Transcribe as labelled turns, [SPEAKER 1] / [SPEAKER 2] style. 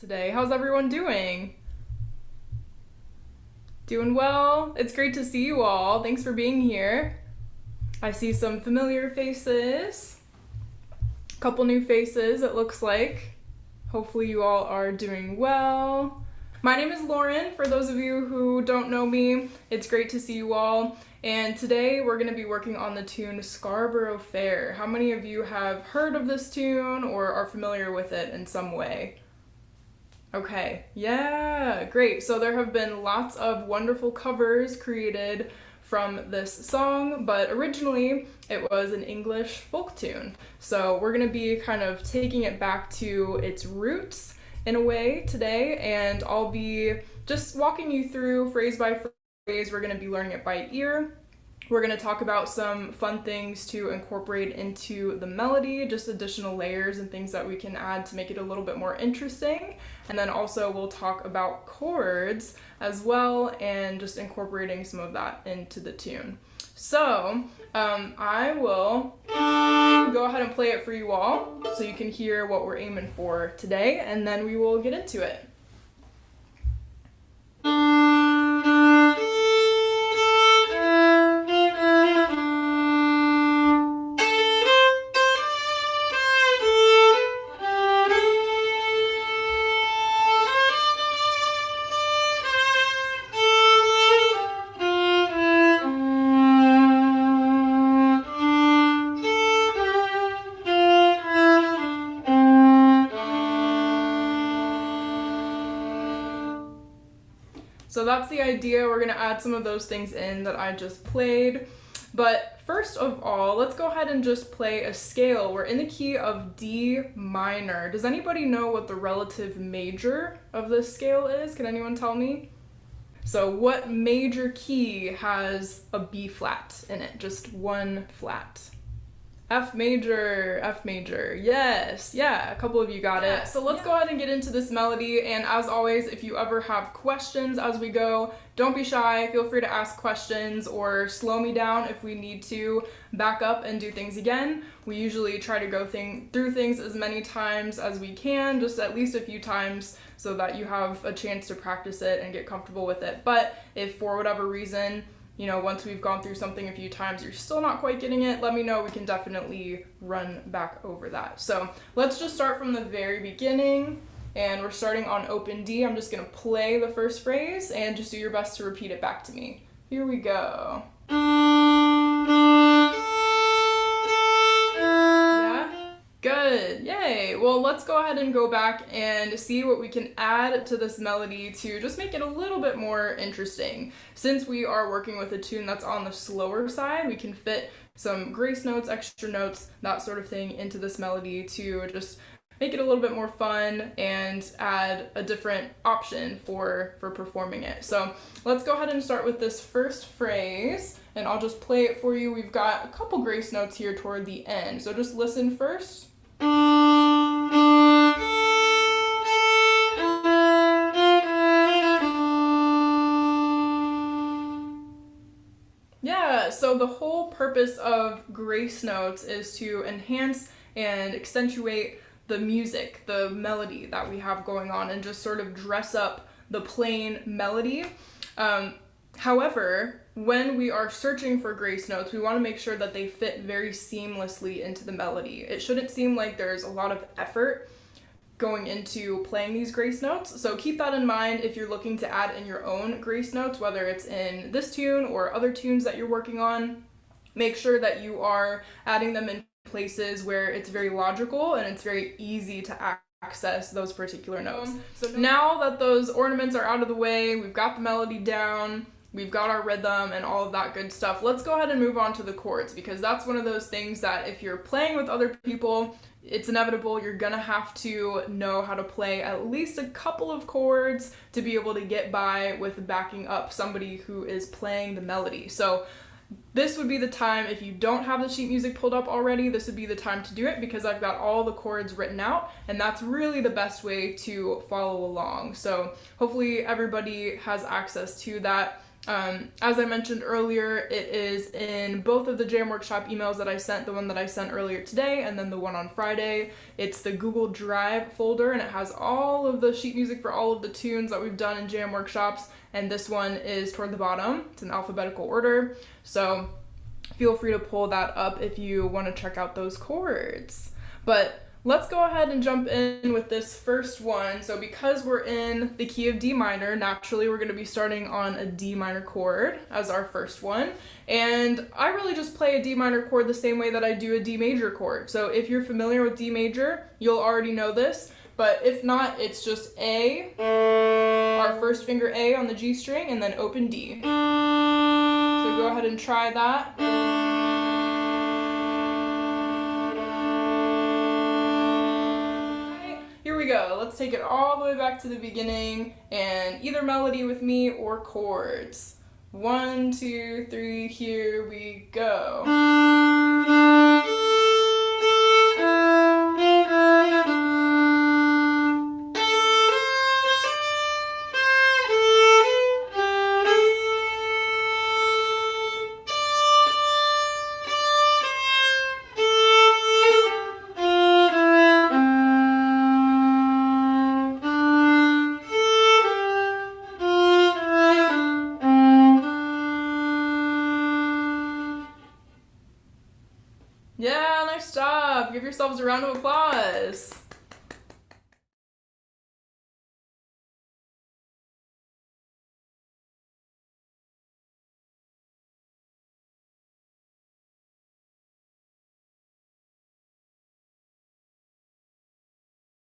[SPEAKER 1] today. How's everyone doing? Doing well? It's great to see you all. Thanks for being here. I see some familiar faces, a couple new faces it looks like. Hopefully you all are doing well. My name is Lauren, for those of you who don't know me. It's great to see you all. And today we're going to be working on the tune Scarborough Fair. How many of you have heard of this tune or are familiar with it in some way? Okay, yeah, great. So there have been lots of wonderful covers created from this song, but originally it was an English folk tune. So we're going to be kind of taking it back to its roots in a way today, and I'll be just walking you through phrase by phrase. We're going to be learning it by ear. We're going to talk about some fun things to incorporate into the melody, just additional layers and things that we can add to make it a little bit more interesting. And then also we'll talk about chords as well and just incorporating some of that into the tune. So I will go ahead and play it for you all so you can hear what we're aiming for today, and then we will get into it. So that's the idea. We're going to add some of those things in that I just played. But first of all, let's go ahead and just play a scale. We're in the key of D minor. Does anybody know what the relative major of this scale is? Can anyone tell me? So what major key has a B flat in it? Just one flat. F major, yes, yeah, a couple of you got it. So let's go ahead and get into this melody, and as always, if you ever have questions as we go, don't be shy, feel free to ask questions or slow me down if we need to back up and do things again. We usually try to go through things as many times as we can, just at least a few times so that you have a chance to practice it and get comfortable with it. But if for whatever reason, you know, once we've gone through something a few times, you're still not quite getting it, let me know. We can definitely run back over that. So let's just start from the very beginning, and we're starting on open D. I'm just gonna play the first phrase and just do your best to repeat it back to me. Here we go. Good, yay. Well, let's go ahead and go back and see what we can add to this melody to just make it a little bit more interesting. Since we are working with a tune that's on the slower side, we can fit some grace notes, extra notes, that sort of thing into this melody to just make it a little bit more fun and add a different option for performing it. So let's go ahead and start with this first phrase, and I'll just play it for you. We've got a couple grace notes here toward the end, so just listen first. Yeah, so the whole purpose of grace notes is to enhance and accentuate the music, the melody that we have going on, and just sort of dress up the plain melody. However, when we are searching for grace notes, we want to make sure that they fit very seamlessly into the melody. It shouldn't seem like there's a lot of effort going into playing these grace notes. So keep that in mind if you're looking to add in your own grace notes, whether it's in this tune or other tunes that you're working on. Make sure that you are adding them in places where it's very logical and it's very easy to access those particular notes. So now that those ornaments are out of the way, we've got the melody down, we've got our rhythm and all of that good stuff, let's go ahead and move on to the chords, because that's one of those things that if you're playing with other people, it's inevitable you're gonna have to know how to play at least a couple of chords to be able to get by with backing up somebody who is playing the melody. So this would be the time, if you don't have the sheet music pulled up already, this would be the time to do it, because I've got all the chords written out, and that's really the best way to follow along. So hopefully everybody has access to that. As I mentioned earlier, it is in both of the Jam Workshop emails that I sent, the one that I sent earlier today and then the one on Friday. It's the Google Drive folder, and it has all of the sheet music for all of the tunes that we've done in Jam Workshops, and this one is toward the bottom. It's in alphabetical order, so feel free to pull that up if you want to check out those chords. But let's go ahead and jump in with this first one. So because we're in the key of D minor, naturally we're going to be starting on a D minor chord as our first one. And I really just play a D minor chord the same way that I do a D major chord. So if you're familiar with D major, you'll already know this. But if not, it's just A, our first finger A on the G string, and then open D. So go ahead and try that. Here we go. Let's take it all the way back to the beginning and either melody with me or chords. 1, 2, 3, here we go. Yeah, nice job. Give yourselves a round of applause.